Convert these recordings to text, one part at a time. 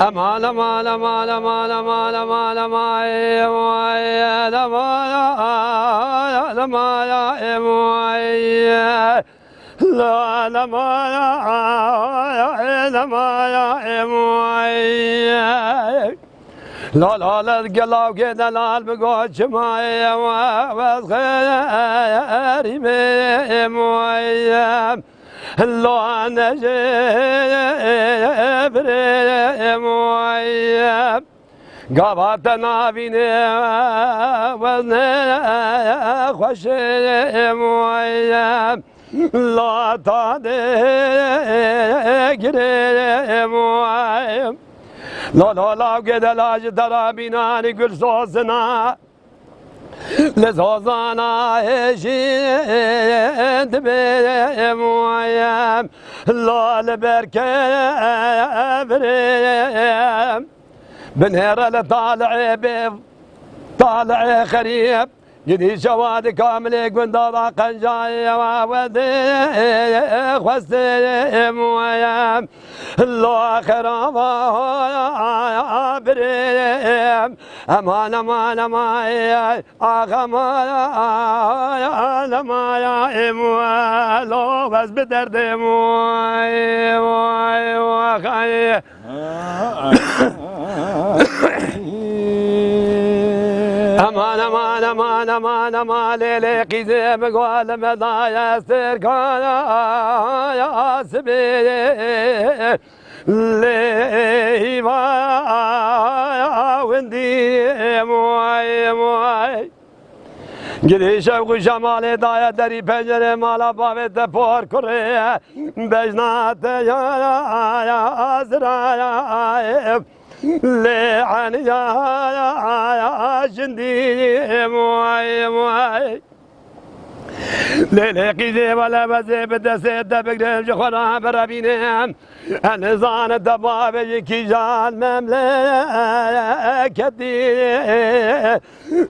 aman aman aman aman aman aman aman لا لا لا قلاو كذا لا بقول شمايا وخيري مويا لو انا جبري مويا قبضنا بينا وزنا خوش مويا لا تدقري مويا لا لا لا قد لا جدر بيناني قل صوصنا لصوصنا هشين تبي مويام لا لبركة بريم بنهر لطالع بيض طالع خريب جدي شواد كامل قندرة قنجاية وودي خوستي مويام الله خرابا بريم امان امان امان امان امان لو بس بدرد موي موي وخاي امان امان امان امان امان ليلي قيزي بقول مضايا سركان يا سبي لي ما وندي موي موي گریش و جمال دایا دری پنجره مالا باوت پر کره بجنات یا زرایا لعن یا جندي موي موي ليلي ذي ولا بزي بدا سيد بقرب جخورا برابينهم النظام الدباب يكي جان مملكتي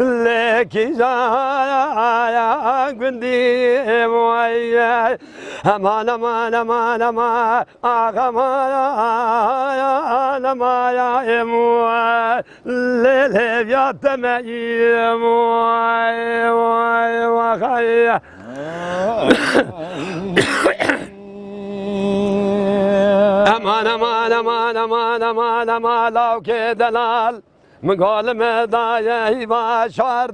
لكي جان قندي موي امان امان امان امان امان امان يا موي ليلي بياتمي موي موي وخي امان امان امان امان امان امان لو كدلال من قول مدايا بشار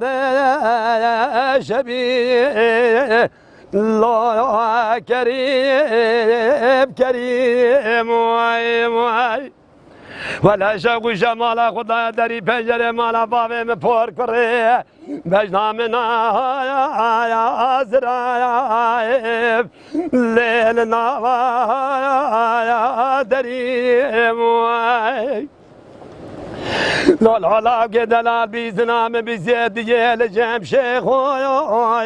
شبيه الله كريم كريم موي موي ولا شوق جمال خدا دری پنجره مالا بابه میں پور کرے بجنا منا یا زرائب لیل ناوا یا دری موی لا لا لا قدلا بيزنا من بزيد يل جام شيخ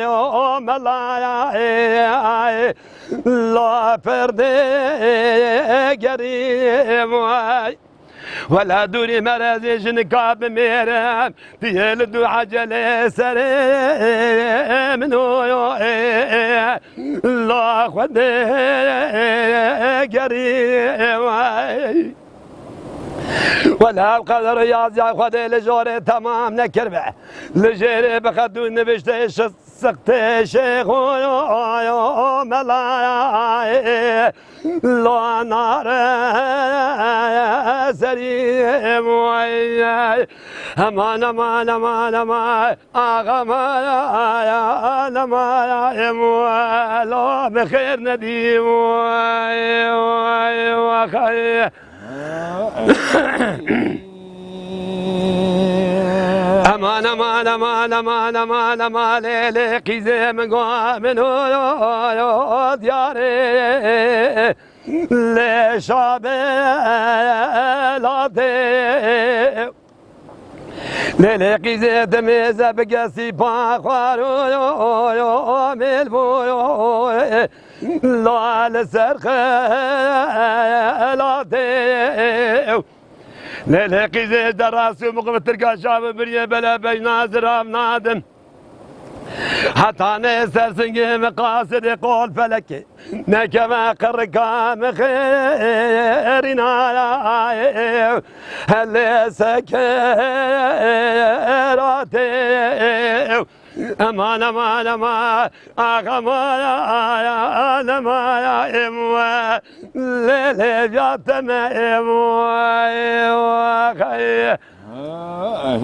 يا ملايا لا فردي قريم ولا دوري مرازي جنكاب ميرام ديال دو عجلة سريم نويو لا خدي قريم ولا القدر يازي خدي لجوري تمام نكربه لجيري بخدو نبشتي سقت شيخ يا ملايا لا نار سريم وياي امان امان امان امان امان امان لا بخير نديم وخير امان امان امان امان امان امان ليلي قيزي من قوامن دياري لشابي لاتي ليلي قيزي دميزة بقاسي باخوارو ملبو لا لسرخ لاتي ليلي زي دراسي ومقبة ترقى شاب بريه بلا بجنا زرام نادم Hatta ne istersin gibi kasidi kol feleki ne keme kırkamı khirina hele sekerate aman aman aman aman aman emwa lele yatma emwa ay